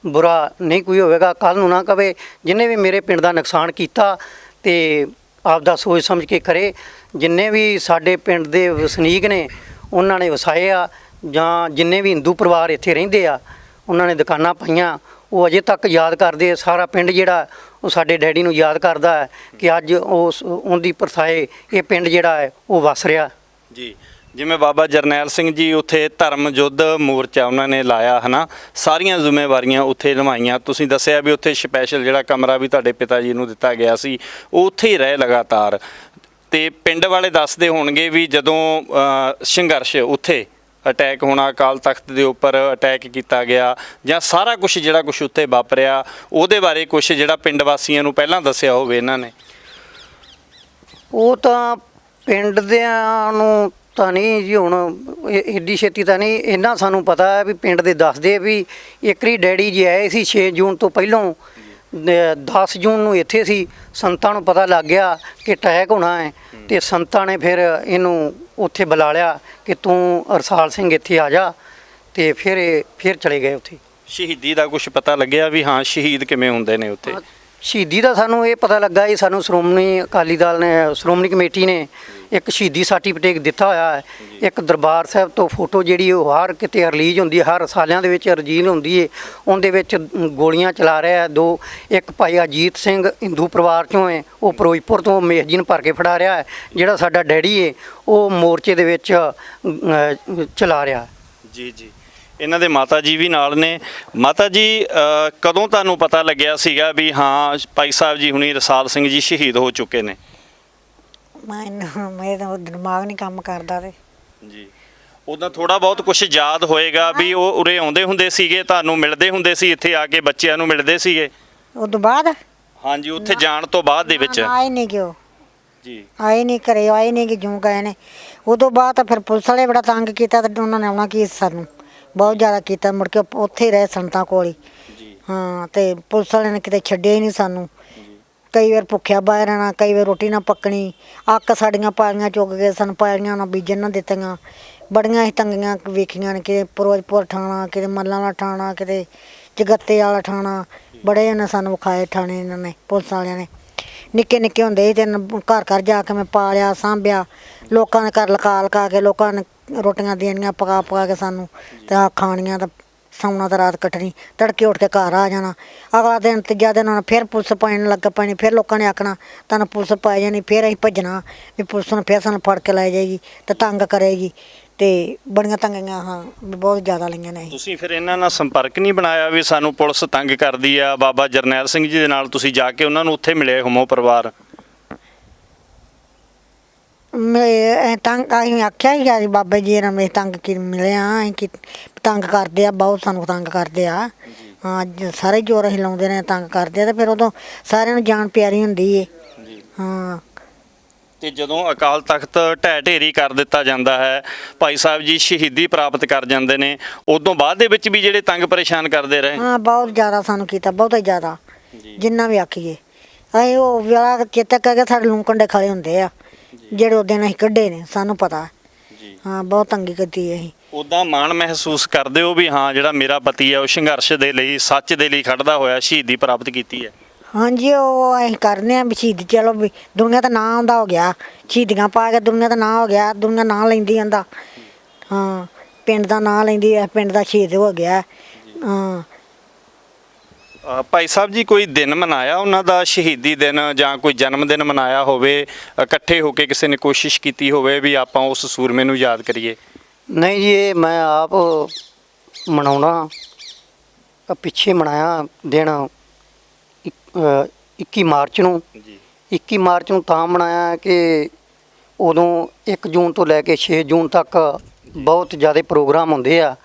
ਬੁਰਾ ਨਹੀਂ ਕੋਈ ਹੋਵੇਗਾ, ਕੱਲ ਨੂੰ ਨਾ ਕਵੇ। ਜਿਹਨੇ ਵੀ ਮੇਰੇ ਪਿੰਡ ਦਾ ਨੁਕਸਾਨ ਕੀਤਾ ਤੇ ਆਪਦਾ ਸੋਚ ਸਮਝ ਕੇ ਕਰੇ। ਜਿੰਨੇ ਵੀ ਸਾਡੇ ਪਿੰਡ ਦੇ ਵਸਨੀਕ ਨੇ ਉਹਨਾਂ ਨੇ ਵਸਾਏ ਆ, ਜਾਂ ਜਿੰਨੇ ਵੀ ਹਿੰਦੂ ਪਰਿਵਾਰ ਇੱਥੇ ਰਹਿੰਦੇ ਆ ਉਹਨਾਂ ਨੇ ਦੁਕਾਨਾਂ ਪਾਈਆਂ, ਉਹ ਅਜੇ ਤੱਕ ਯਾਦ ਕਰਦੇ। ਸਾਰਾ ਪਿੰਡ ਜਿਹੜਾ ਉਹ ਸਾਡੇ ਡੈਡੀ ਨੂੰ ਯਾਦ ਕਰਦਾ ਹੈ ਕਿ ਅੱਜ ਉਹਦੀ ਪਰਥਾਏ ਇਹ ਪਿੰਡ ਜਿਹੜਾ ਹੈ ਉਹ ਵਸ ਰਿਹਾ। ਜੀ, ਜਿਵੇਂ ਬਾਬਾ ਜਰਨੈਲ ਸਿੰਘ ਜੀ ਉੱਥੇ ਧਰਮ ਯੁੱਧ ਮੋਰਚਾ ਉਹਨਾਂ ਨੇ ਲਾਇਆ ਹੈ ਨਾ, ਸਾਰੀਆਂ ਜ਼ਿੰਮੇਵਾਰੀਆਂ ਉੱਥੇ ਨਿਭਾਈਆਂ। ਤੁਸੀਂ ਦੱਸਿਆ ਵੀ ਉੱਥੇ ਸਪੈਸ਼ਲ ਜਿਹੜਾ ਕਮਰਾ ਵੀ ਤੁਹਾਡੇ ਪਿਤਾ ਜੀ ਨੂੰ ਦਿੱਤਾ ਗਿਆ ਸੀ, ਉਹ ਉੱਥੇ ਹੀ ਰਹੇ ਲਗਾਤਾਰ। ਤੇ ਪਿੰਡ ਵਾਲੇ ਦੱਸਦੇ ਹੋਣਗੇ ਵੀ ਜਦੋਂ ਸੰਘਰਸ਼ ਉੱਥੇ ਅਟੈਕ ਹੋਣਾ, ਅਕਾਲ ਤਖਤ ਦੇ ਉੱਪਰ ਅਟੈਕ ਕੀਤਾ ਗਿਆ, ਜਾਂ ਸਾਰਾ ਕੁਝ ਜਿਹੜਾ ਕੁਝ ਉੱਥੇ ਵਾਪਰਿਆ, ਉਹਦੇ ਬਾਰੇ ਕੁਝ ਜਿਹੜਾ ਪਿੰਡ ਵਾਸੀਆਂ ਨੂੰ ਪਹਿਲਾਂ ਦੱਸਿਆ ਹੋਵੇ ਇਹਨਾਂ ਨੇ। ਉਹ ਤਾਂ ਪਿੰਡ ਦਿਆਂ ਨੂੰ ਤਾਂ ਨਹੀਂ ਜੀ, ਹੁਣ ਏਡੀ ਛੇਤੀ ਤਾਂ ਨਹੀਂ ਇੰਨਾ ਸਾਨੂੰ ਪਤਾ ਹੈ ਵੀ ਪਿੰਡ ਦੇ ਦੱਸਦੇ ਵੀ ਇੱਕ ਵਾਰੀ ਡੈਡੀ ਜੀ ਆਏ ਸੀ 6 ਜੂਨ ਤੋਂ ਪਹਿਲਾਂ, 10 ਜੂਨ ਨੂੰ ਇੱਥੇ ਸੀ। ਸੰਤਾਂ ਨੂੰ ਪਤਾ ਲੱਗ ਗਿਆ ਕਿ ਅਟੈਕ ਹੋਣਾ ਹੈ, ਤੇ ਸੰਤਾਂ ਨੇ ਫਿਰ ਇਹਨੂੰ ਉੱਥੇ ਬੁਲਾ ਲਿਆ ਕਿ ਤੂੰ ਅਰਸਾਲ ਸਿੰਘ ਇੱਥੇ ਆ ਜਾ, ਤੇ ਫਿਰ ਚਲੇ ਗਏ ਉੱਥੇ। ਸ਼ਹੀਦੀ ਦਾ ਕੁਝ ਪਤਾ ਲੱਗਿਆ ਵੀ ਹਾਂ ਸ਼ਹੀਦ ਕਿਵੇਂ ਹੁੰਦੇ ਨੇ ਉੱਥੇ? ਸ਼ਹੀਦੀ ਦਾ ਸਾਨੂੰ ਇਹ ਪਤਾ ਲੱਗਾ ਜੀ, ਸਾਨੂੰ ਸ਼੍ਰੋਮਣੀ ਅਕਾਲੀ ਦਲ ਨੇ, ਸ਼੍ਰੋਮਣੀ ਕਮੇਟੀ ਨੇ ਇੱਕ ਸ਼ਹੀਦੀ ਸਰਟੀਫਿਕੇਟ ਦਿੱਤਾ ਹੋਇਆ ਹੈ। ਇੱਕ ਦਰਬਾਰ ਸਾਹਿਬ ਤੋਂ ਫੋਟੋ ਜਿਹੜੀ ਉਹ ਹਰ ਕਿਤੇ ਰਿਲੀਜ਼ ਹੁੰਦੀ ਹੈ, ਹਰ ਸਾਲਿਆਂ ਦੇ ਵਿੱਚ ਰਜੀਲ ਹੁੰਦੀ ਹੈ। ਉਹਦੇ ਵਿੱਚ ਗੋਲੀਆਂ ਚਲਾ ਰਿਹਾ ਦੋ, ਇੱਕ ਭਾਈ ਅਜੀਤ ਸਿੰਘ ਹਿੰਦੂ ਪਰਿਵਾਰ ਚੋਂ ਹੈ, ਉਹ ਫਿਰੋਜ਼ਪੁਰ ਤੋਂ ਮੈਗਜ਼ੀਨ ਭਰ ਕੇ ਫੜਾ ਰਿਹਾ ਹੈ। ਜਿਹੜਾ ਸਾਡਾ ਡੈਡੀ ਹੈ ਉਹ ਮੋਰਚੇ ਦੇ ਵਿੱਚ ਚਲਾ ਰਿਹਾ। ਜੀ ਜੀ, ਇਹਨਾਂ ਦੇ ਮਾਤਾ ਜੀ ਵੀ ਨਾਲ ਨੇ। ਮਾਤਾ ਜੀ, ਕਦੋਂ ਤੁਹਾਨੂੰ ਪਤਾ ਲੱਗਿਆ ਸੀਗਾ ਵੀ ਹਾਂ ਭਾਈ ਸਾਹਿਬ ਜੀ ਹੁਣੀ ਰਸਾਲ ਸਿੰਘ ਜੀ ਸ਼ਹੀਦ ਹੋ ਚੁੱਕੇ ਨੇ? ਮੇਰਾ ਦਿਮਾਗ ਨਹੀਂ ਕੰਮ ਕਰਦਾ ਤੇ ਜੀ, ਉਦੋਂ ਥੋੜਾ ਬਹੁਤ ਕੁਝ ਯਾਦ ਹੋਏਗਾ ਵੀ ਉਹ ਉਰੇ ਆਉਂਦੇ ਹੁੰਦੇ ਸੀਗੇ, ਤੁਹਾਨੂੰ ਮਿਲਦੇ ਹੁੰਦੇ ਸੀ, ਇੱਥੇ ਆ ਕੇ ਬੱਚਿਆਂ ਨੂੰ ਮਿਲਦੇ ਸੀਗੇ? ਉਹ ਤੋਂ ਬਾਅਦ ਹਾਂਜੀ, ਉੱਥੇ ਜਾਣ ਤੋਂ ਬਾਅਦ ਦੇ ਵਿੱਚ? ਆਏ ਨਹੀਂ ਕਿਉਂ ਜੀ, ਆਏ ਨਹੀਂ, ਘਰੇ ਆਏ ਨਹੀਂ ਕਿ ਜੂੰ ਗਏ ਨੇ। ਉਦੋਂ ਬਾਅਦ ਤਾਂ ਫਿਰ ਪੁਲਿਸ ਵਾਲੇ ਬੜਾ ਤੰਗ ਕੀਤਾ, ਤੇ ਉਹਨਾਂ ਨੇ ਆਉਣਾ ਕੀ ਸਾਨੂੰ ਬਹੁਤ ਜ਼ਿਆਦਾ ਕੀਤਾ। ਮੁੜ ਕੇ ਉੱਥੇ ਹੀ ਰਹੇ ਸੰਤਾਂ ਕੋਲ ਹੀ। ਹਾਂ, ਤੇ ਪੁਲਿਸ ਵਾਲਿਆਂ ਨੇ ਕਿਤੇ ਛੱਡਿਆ ਹੀ ਨਹੀਂ ਸਾਨੂੰ। ਕਈ ਵਾਰ ਭੁੱਖਿਆ ਬਾਹਰ ਰਹਿਣਾ, ਕਈ ਵਾਰ ਰੋਟੀ ਨਾ ਪੱਕਣੀ। ਅੱਕ ਸਾਡੀਆਂ ਪਾਲੀਆਂ ਚੁੱਕ ਕੇ ਸਾਨੂੰ ਪਾਲੀਆਂ ਨਾ ਬੀਜਣ ਨਾ ਦਿੱਤੀਆਂ। ਬੜੀਆਂ ਹੀ ਤੰਗੀਆਂ ਵੇਖੀਆਂ ਨੇ, ਕਿਤੇ ਫਿਰੋਜ਼ਪੁਰ ਠਾਣਾ, ਕਿਤੇ ਮੱਲਾਂ ਵਾਲਾ ਠਾਣਾ, ਕਿਤੇ ਜਗੱਤੇ ਵਾਲਾ ਠਾਣਾ। ਬੜੇ ਉਹਨੇ ਸਾਨੂੰ ਵਿਖਾਏ ਠਾਣੇ ਇਹਨਾਂ ਨੇ, ਪੁਲਿਸ ਵਾਲਿਆਂ ਨੇ। ਨਿੱਕੇ ਨਿੱਕੇ ਹੁੰਦੇ ਸੀ ਤੇ ਘਰ ਘਰ ਜਾ ਕੇ ਮੈਂ ਪਾਲਿਆ, ਸਾਂਭਿਆ। ਲੋਕਾਂ ਦੇ ਘਰ ਲਕਾ ਕੇ ਲੋਕਾਂ ਨੇ ਰੋਟੀਆਂ ਦੇਣੀਆਂ ਪਕਾ ਕੇ ਸਾਨੂੰ, ਤੇ ਆ ਖਾਣੀਆਂ, ਤਾਂ ਸੌਣਾ ਤਾਂ ਰਾਤ ਕੱਟਣੀ। ਤੜਕੇ ਉੱਠ ਕੇ ਘਰ ਆ ਜਾਣਾ। ਅਗਲਾ ਦਿਨ ਤੀਜਾ ਦਿਨ ਹੁਣ ਫਿਰ ਪੁਲਿਸ ਪੈਣ ਲੱਗ ਪੈਣੀ। ਫਿਰ ਲੋਕਾਂ ਨੇ ਆਖਣਾ ਤੁਹਾਨੂੰ ਪੁਲਿਸ ਪੈ ਜਾਣੀ। ਫਿਰ ਅਸੀਂ ਭੱਜਣਾ ਵੀ ਪੁਲਿਸ ਨੂੰ ਫਿਰ ਸਾਨੂੰ ਫੜ ਕੇ ਲੈ ਜਾਏਗੀ ਤੇ ਤੰਗ ਕਰੇਗੀ। ਤੇ ਬੜੀਆਂ ਤੰਗੀਆਂ ਹਾਂ ਬਹੁਤ ਜ਼ਿਆਦਾ ਲਈਆਂ ਨੇ। ਤੁਸੀਂ ਫਿਰ ਇਹਨਾਂ ਨਾਲ ਸੰਪਰਕ ਨਹੀਂ ਬਣਾਇਆ ਵੀ ਸਾਨੂੰ ਪੁਲਿਸ ਤੰਗ ਕਰਦੀ ਆ? ਬਾਬਾ ਜਰਨੈਲ ਸਿੰਘ ਜੀ ਦੇ ਨਾਲ ਤੁਸੀਂ ਜਾ ਕੇ ਉਹਨਾਂ ਨੂੰ ਉੱਥੇ ਮਿਲੇ ਹੋਮੋ ਪਰਿਵਾਰ? ਮੈਂ ਤੰਗ ਅਸੀਂ ਆਖਿਆ ਹੀ ਆ ਬਾਬਾ ਜੀ ਨਾਲ ਮੈਂ ਤੰਗ ਕੀ ਮਿਲਿਆ, ਅਸੀਂ ਕਿ ਤੰਗ ਕਰਦੇ ਆ, ਬਹੁਤ ਸਾਨੂੰ ਤੰਗ ਕਰਦੇ ਆ। ਹਾਂ, ਅੱਜ ਸਾਰੇ ਜ਼ੋਰ ਅਸੀਂ ਲਾਉਂਦੇ ਨੇ, ਤੰਗ ਕਰਦੇ ਆ। ਤੇ ਫਿਰ ਉਦੋਂ ਸਾਰਿਆਂ ਨੂੰ ਜਾਨ ਪਿਆਰੀ ਹੁੰਦੀ ਏ। ਹਾਂ, ਤੇ ਜਦੋਂ ਅਕਾਲ ਤਖਤ ਢਹਿ ਢੇਰੀ ਕਰ ਦਿੱਤਾ ਜਾਂਦਾ ਹੈ, ਭਾਈ ਸਾਹਿਬ ਜੀ ਸ਼ਹੀਦੀ ਪ੍ਰਾਪਤ ਕਰ ਜਾਂਦੇ ਨੇ, ਉਦੋਂ ਬਾਅਦ ਦੇ ਵਿੱਚ ਵੀ ਜਿਹੜੇ ਤੰਗ ਪਰੇਸ਼ਾਨ ਕਰਦੇ ਰਹੇ? ਹਾਂ, ਬਹੁਤ ਜ਼ਿਆਦਾ ਸਾਨੂੰ ਕੀਤਾ, ਬਹੁਤ ਜ਼ਿਆਦਾ, ਜਿੰਨਾ ਵੀ ਆਖੀਏ। ਅਸੀਂ ਉਹ ਵਿਆਹ ਚੇਤਾ ਕਰਕੇ ਸਾਡੇ ਲੂੰ ਕੰਡੇ ਖੜੇ ਹੁੰਦੇ ਆ ਜਿਹੜੇ ਉਹ ਦਿਨ ਅਸੀਂ ਕੱਢੇ ਨੇ, ਸਾਨੂੰ ਪਤਾ। ਹਾਂ, ਬਹੁਤ ਤੰਗੀ ਕੀਤੀ ਅਸੀਂ। ਉੱਦਾਂ ਮਾਣ ਮਹਿਸੂਸ ਕਰਦੇ ਹੋ ਵੀ ਹਾਂ ਜਿਹੜਾ ਮੇਰਾ ਪਤੀ ਹੈ ਉਹ ਸੰਘਰਸ਼ ਦੇ ਲਈ, ਸੱਚ ਦੇ ਲਈ ਖੜਦਾ ਹੋਇਆ ਸ਼ਹੀਦੀ ਪ੍ਰਾਪਤ ਕੀਤੀ ਹੈ? ਹਾਂਜੀ, ਉਹ ਅਸੀਂ ਕਰਨੇ ਆ ਵੀ ਸ਼ਹੀਦ। ਚਲੋ ਵੀ ਦੁਨੀਆ ਦਾ ਨਾਂ ਆਉਂਦਾ ਹੋ ਗਿਆ, ਸ਼ਹੀਦੀਆਂ ਪਾ ਕੇ ਦੁਨੀਆ ਦਾ ਨਾਂ ਹੋ ਗਿਆ। ਦੁਨੀਆ ਨਾਂ ਲੈਂਦੀ ਆਂਦਾ। ਹਾਂ, ਪਿੰਡ ਦਾ ਨਾਂ ਲੈਂਦੀ ਹੈ, ਪਿੰਡ ਦਾ ਸ਼ਹੀਦ ਹੋ ਗਿਆ। ਹਾਂ, ਭਾਈ ਸਾਹਿਬ ਜੀ, ਕੋਈ ਦਿਨ ਮਨਾਇਆ ਉਹਨਾਂ ਦਾ, ਸ਼ਹੀਦੀ ਦਿਨ ਜਾਂ ਕੋਈ ਜਨਮ ਦਿਨ ਮਨਾਇਆ ਹੋਵੇ, ਇਕੱਠੇ ਹੋ ਕੇ ਕਿਸੇ ਨੇ ਕੋਸ਼ਿਸ਼ ਕੀਤੀ ਹੋਵੇ ਵੀ ਆਪਾਂ ਉਸ ਸੂਰਮੇ ਨੂੰ ਯਾਦ ਕਰੀਏ? ਨਹੀਂ ਜੀ, ਇਹ ਮੈਂ ਆਪ ਮਨਾਉਣਾ। ਪਿੱਛੇ ਮਨਾਇਆ ਦਿਨ 21 ਮਾਰਚ ਨੂੰ। ਜੀ 21 ਮਾਰਚ ਨੂੰ ਤਾਂ ਮਨਾਇਆ ਕਿ ਉਦੋਂ 1 ਜੂਨ ਤੋਂ ਲੈ ਕੇ 6 ਜੂਨ ਤੱਕ ਬਹੁਤ ਜ਼ਿਆਦਾ ਪ੍ਰੋਗਰਾਮ ਹੁੰਦੇ ਆ।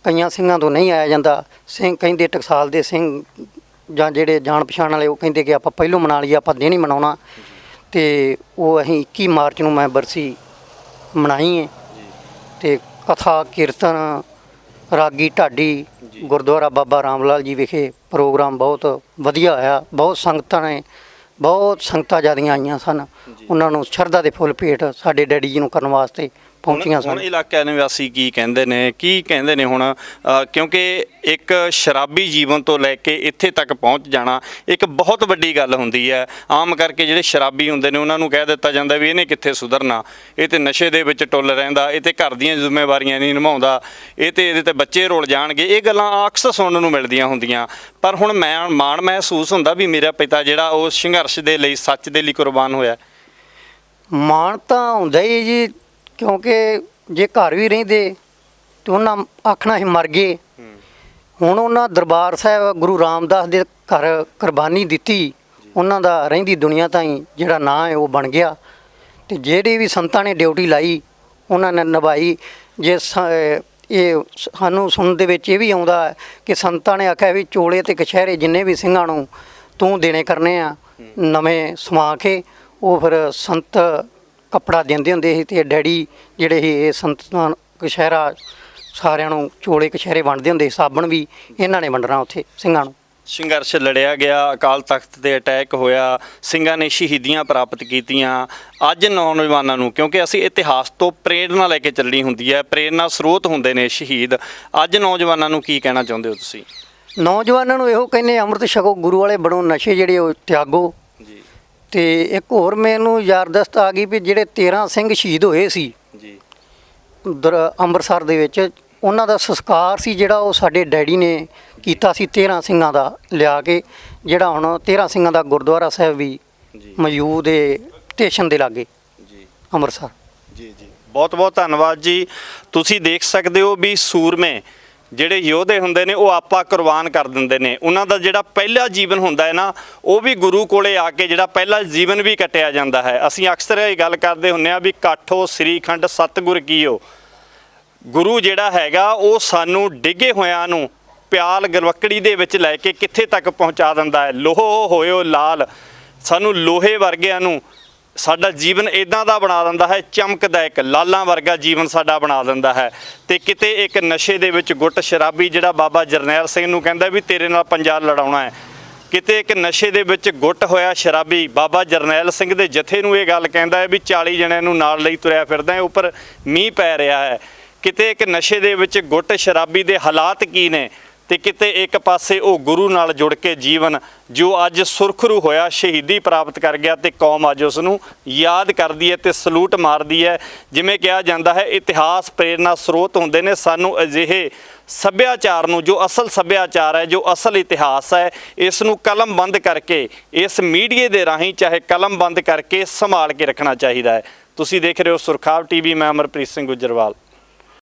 ਕਈਆਂ ਸਿੰਘਾਂ ਤੋਂ ਨਹੀਂ ਆਇਆ ਜਾਂਦਾ। ਸਿੰਘ ਕਹਿੰਦੇ ਟਕਸਾਲ ਦੇ ਸਿੰਘ ਜਾਂ ਜਿਹੜੇ ਜਾਣ ਪਛਾਣ ਵਾਲੇ, ਉਹ ਕਹਿੰਦੇ ਕਿ ਆਪਾਂ ਪਹਿਲੋਂ ਮਨਾ ਲਈਏ, ਆਪਾਂ ਦਿਨ ਹੀ ਮਨਾਉਣਾ। ਤੇ ਉਹ ਅਸੀਂ 21 ਮਾਰਚ ਨੂੰ ਮੈਂ ਬਰਸੀ ਮਨਾਈ ਹੈ। ਤੇ ਕਥਾ ਕੀਰਤਨ, ਰਾਗੀ ਢਾਡੀ, ਗੁਰਦੁਆਰਾ ਬਾਬਾ ਰਾਮ ਲਾਲ ਜੀ ਵਿਖੇ ਪ੍ਰੋਗਰਾਮ ਬਹੁਤ ਵਧੀਆ ਹੋਇਆ। ਬਹੁਤ ਸੰਗਤਾਂ ਜ਼ਿਆਦੀਆਂ ਆਈਆਂ ਸਨ। ਉਹਨਾਂ ਨੂੰ ਸ਼ਰਧਾ ਦੇ ਫੁੱਲ ਭੇਟ ਸਾਡੇ ਡੈਡੀ ਜੀ ਨੂੰ ਕਰਨ ਵਾਸਤੇ ਪਹੁੰਚੀਆਂ ਸਨ। ਹੁਣ ਇਲਾਕਿਆਂ ਨਿਵਾਸੀ ਕੀ ਕਹਿੰਦੇ ਨੇ ਹੁਣ, ਕਿਉਂਕਿ ਇੱਕ ਸ਼ਰਾਬੀ ਜੀਵਨ ਤੋਂ ਲੈ ਕੇ ਇੱਥੇ ਤੱਕ ਪਹੁੰਚ ਜਾਣਾ ਇੱਕ ਬਹੁਤ ਵੱਡੀ ਗੱਲ ਹੁੰਦੀ ਹੈ। ਆਮ ਕਰਕੇ ਜਿਹੜੇ ਸ਼ਰਾਬੀ ਹੁੰਦੇ ਨੇ ਉਹਨਾਂ ਨੂੰ ਕਹਿ ਦਿੱਤਾ ਜਾਂਦਾ ਵੀ ਇਹਨੇ ਕਿੱਥੇ ਸੁਧਰਨਾ, ਇਹ ਤੇ ਨਸ਼ੇ ਦੇ ਵਿੱਚ ਟੁੱਲ ਰਹਿੰਦਾ, ਇਹ ਤੇ ਘਰ ਦੀਆਂ ਜ਼ਿੰਮੇਵਾਰੀਆਂ ਨਹੀਂ ਨਿਭਾਉਂਦਾ, ਇਹਦੇ ਤੇ ਬੱਚੇ ਰੁਲ ਜਾਣਗੇ। ਇਹ ਗੱਲਾਂ ਅਕਸਰ ਸੁਣਨ ਨੂੰ ਮਿਲਦੀਆਂ ਹੁੰਦੀਆਂ। ਪਰ ਹੁਣ ਮਾਣ ਮਹਿਸੂਸ ਹੁੰਦਾ ਵੀ ਮੇਰਾ ਪਿਤਾ ਜਿਹੜਾ ਉਹ ਸੰਘਰਸ਼ ਦੇ ਲਈ, ਸੱਚ ਦੇ ਲਈ ਕੁਰਬਾਨ ਹੋਇਆ। ਮਾਣ ਤਾਂ ਹੁੰਦਾ ਹੀ ਜੀ, ਕਿਉਂਕਿ ਜੇ ਘਰ ਵੀ ਰਹਿੰਦੇ ਤੇ ਉਹਨਾਂ ਆਖਣਾ ਸੀ ਮਰ ਗਏ। ਹੁਣ ਉਹਨਾਂ ਦਰਬਾਰ ਸਾਹਿਬ ਗੁਰੂ ਰਾਮਦਾਸ ਦੇ ਘਰ ਕੁਰਬਾਨੀ ਦਿੱਤੀ, ਉਹਨਾਂ ਦਾ ਰਹਿੰਦੀ ਦੁਨੀਆ ਤਾਈਂ ਜਿਹੜਾ ਨਾਂ ਹੈ ਉਹ ਬਣ ਗਿਆ। ਤੇ ਜਿਹੜੀ ਵੀ ਸੰਤਾਂ ਨੇ ਡਿਊਟੀ ਲਾਈ ਉਹਨਾਂ ਨੇ ਨਿਭਾਈ। ਜੇ ਇਹ ਸਾਨੂੰ ਸੁਣਨ ਦੇ ਵਿੱਚ ਇਹ ਵੀ ਆਉਂਦਾ ਕਿ ਸੰਤਾਂ ਨੇ ਆਖਿਆ ਵੀ ਚੋਲੇ ਤੇ ਕਛਹਿਰੇ ਜਿੰਨੇ ਵੀ ਸਿੰਘਾਂ ਨੂੰ ਤੂੰ ਦੇਣੇ ਕਰਨੇ ਆ ਨਵੇਂ ਸਮਾ ਕੇ। ਉਹ ਫਿਰ ਸੰਤ ਕੱਪੜਾ ਦਿੰਦੇ ਹੁੰਦੇ ਸੀ ਤੇ ਡੈਡੀ ਜਿਹੜੇ ਸੀ ਇਹ ਸੰਤਾਂ ਕਛਹਿਰਾ ਸਾਰਿਆਂ ਨੂੰ ਚੋਲੇ ਕਛਹਿਰੇ ਵੰਡਦੇ ਹੁੰਦੇ ਸੀ। ਸਾਬਣ ਵੀ ਇਹਨਾਂ ਨੇ ਵੰਡਣਾ ਉੱਥੇ ਸਿੰਘਾਂ ਨੂੰ। ਸੰਘਰਸ਼ ਲੜਿਆ ਗਿਆ, ਅਕਾਲ ਤਖਤ ਤੇ ਅਟੈਕ ਹੋਇਆ, ਸਿੰਘਾਂ ਨੇ ਸ਼ਹੀਦੀਆਂ ਪ੍ਰਾਪਤ ਕੀਤੀਆਂ। ਅੱਜ ਨੌਜਵਾਨਾਂ ਨੂੰ, ਕਿਉਂਕਿ ਅਸੀਂ ਇਤਿਹਾਸ ਤੋਂ ਪ੍ਰੇਰਨਾ ਲੈ ਕੇ ਚੱਲਣੀ ਹੁੰਦੀ ਹੈ, ਪ੍ਰੇਰਨਾ ਸਰੋਤ ਹੁੰਦੇ ਨੇ ਸ਼ਹੀਦ, ਅੱਜ ਨੌਜਵਾਨਾਂ ਨੂੰ ਕੀ ਕਹਿਣਾ ਚਾਹੁੰਦੇ ਹੋ ਤੁਸੀਂ? ਨੌਜਵਾਨਾਂ ਨੂੰ ਇਹੋ ਕਹਿੰਦੇ ਅੰਮ੍ਰਿਤ ਛਕੋ, ਗੁਰੂ ਵਾਲੇ ਬਣੋ, ਨਸ਼ੇ ਜਿਹੜੇ ਉਹ ਤਿਆਗੋ। ਜੀ ਤੇ ਇੱਕ ਹੋਰ ਮੈਨੂੰ ਯਾਦਦਾਸ਼ਤ ਆ ਗਈ ਵੀ ਜਿਹੜੇ 13 ਸਿੰਘ ਸ਼ਹੀਦ ਹੋਏ ਸੀ ਜੀ ਅੰਮ੍ਰਿਤਸਰ ਦੇ ਵਿੱਚ, ਉਹਨਾਂ ਦਾ ਸੰਸਕਾਰ ਸੀ ਜਿਹੜਾ ਉਹ ਸਾਡੇ ਡੈਡੀ ਨੇ ਕੀਤਾ ਸੀ 13 ਸਿੰਘਾਂ ਦਾ ਲਿਆ ਕੇ, ਜਿਹੜਾ ਹੁਣ 13 ਸਿੰਘਾਂ ਦਾ ਗੁਰਦੁਆਰਾ ਸਾਹਿਬ ਵੀ ਮੌਜੂਦ ਹੈ ਸਟੇਸ਼ਨ ਦੇ ਲਾਗੇ ਜੀ ਅੰਮ੍ਰਿਤਸਰ। ਜੀ ਬਹੁਤ ਬਹੁਤ ਧੰਨਵਾਦ ਜੀ। ਤੁਸੀਂ ਦੇਖ ਸਕਦੇ ਹੋ ਵੀ ਸੂਰਮੇ ਜਿਹੜੇ ਯੋਧੇ ਹੁੰਦੇ ਨੇ ਉਹ ਆਪਾ ਕੁਰਬਾਨ ਕਰ ਦਿੰਦੇ ਨੇ। ਉਹਨਾਂ ਦਾ ਜਿਹੜਾ ਪਹਿਲਾ ਜੀਵਨ ਹੁੰਦਾ ਹੈ ਨਾ, ਉਹ ਵੀ ਗੁਰੂ ਕੋਲੇ ਆ ਕੇ ਜਿਹੜਾ ਪਹਿਲਾ ਜੀਵਨ ਵੀ ਕੱਟਿਆ ਜਾਂਦਾ ਹੈ। ਅਸੀਂ ਅਕਸਰ ਇਹ ਗੱਲ ਕਰਦੇ ਹੁੰਦੇ ਆ ਵੀ ਕਾਠੋ ਸ੍ਰੀਖੰਡ ਸਤਿਗੁਰ ਕੀਓ। ਗੁਰੂ ਜਿਹੜਾ ਹੈਗਾ ਉਹ ਸਾਨੂੰ ਡਿੱਗੇ ਹੋਇਆਂ ਨੂੰ ਪਿਆਲ ਗਲਵੱਕੜੀ ਦੇ ਵਿੱਚ ਲੈ ਕੇ ਕਿੱਥੇ ਤੱਕ ਪਹੁੰਚਾ ਦਿੰਦਾ ਹੈ। ਲੋਹੋ ਹੋਇਓ ਲਾਲ, ਸਾਨੂੰ ਲੋਹੇ ਵਰਗਿਆਂ ਨੂੰ ਸਾਡਾ ਜੀਵਨ ਇਦਾਂ ਦਾ ਬਣਾ ਦਿੰਦਾ ਹੈ, ਚਮਕਦਾ ਇੱਕ ਲਾਲਾਂ ਵਰਗਾ ਜੀਵਨ ਸਾਡਾ ਬਣਾ ਦਿੰਦਾ ਹੈ। ਤੇ ਕਿਤੇ ਇੱਕ ਨਸ਼ੇ ਦੇ ਵਿੱਚ ਗੁੱਟ ਸ਼ਰਾਬੀ ਜਿਹੜਾ ਬਾਬਾ ਜਰਨੈਲ ਸਿੰਘ ਨੂੰ ਕਹਿੰਦਾ ਵੀ ਤੇਰੇ ਨਾਲ ਪੰਜਾ ਲੜਾਉਣਾ ਹੈ, ਕਿਤੇ ਇੱਕ ਨਸ਼ੇ ਦੇ ਵਿੱਚ ਗੁੱਟ ਹੋਇਆ ਸ਼ਰਾਬੀ ਬਾਬਾ ਜਰਨੈਲ ਸਿੰਘ ਦੇ ਜਥੇ ਨੂੰ ਇਹ ਗੱਲ ਕਹਿੰਦਾ ਹੈ ਵੀ 40 ਜਣਿਆਂ ਨੂੰ ਨਾਲ ਲਈ ਤੁਰਿਆ ਫਿਰਦਾ ਹੈ, ਉੱਪਰ ਮੀਂਹ ਪੈ ਰਿਹਾ ਹੈ। ਕਿਤੇ ਇੱਕ ਨਸ਼ੇ ਦੇ ਵਿੱਚ ਗੁੱਟ ਸ਼ਰਾਬੀ ਦੇ ਹਾਲਾਤ ਕੀ ਨੇ, ਤੇ ਕਿਤੇ ਇੱਕ ਪਾਸੇ ਉਹ ਗੁਰੂ ਨਾਲ ਜੁੜ ਕੇ ਜੀਵਨ ਜੋ ਅੱਜ ਸੁਰਖਰੂ ਹੋਇਆ, ਸ਼ਹੀਦੀ ਪ੍ਰਾਪਤ ਕਰ ਗਿਆ ਤੇ ਕੌਮ ਅੱਜ ਉਸ ਨੂੰ ਯਾਦ ਕਰਦੀ ਹੈ ਤੇ ਸਲੂਟ ਮਾਰਦੀ ਹੈ। ਜਿਵੇਂ ਕਿਹਾ ਜਾਂਦਾ ਹੈ ਇਤਿਹਾਸ ਪ੍ਰੇਰਨਾ ਸਰੋਤ ਹੁੰਦੇ ਨੇ। ਸਾਨੂੰ ਅਜਿਹੇ ਸੱਭਿਆਚਾਰ ਨੂੰ, ਜੋ ਅਸਲ ਸੱਭਿਆਚਾਰ ਹੈ, ਜੋ ਅਸਲ ਇਤਿਹਾਸ ਹੈ, ਇਸ ਨੂੰ ਕਲਮਬੰਦ ਕਰਕੇ, ਇਸ ਮੀਡੀਏ ਦੇ ਰਾਹੀਂ ਚਾਹੇ ਕਲਮਬੰਦ ਕਰਕੇ ਸੰਭਾਲ ਕੇ ਰੱਖਣਾ ਚਾਹੀਦਾ ਹੈ। ਤੁਸੀਂ ਦੇਖ ਰਹੇ ਹੋ ਸੁਰਖਾਬ ਟੀਵੀ, ਮੈਂ ਅਮਰਪ੍ਰੀਤ ਸਿੰਘ ਗੁੱਜਰਵਾਲ।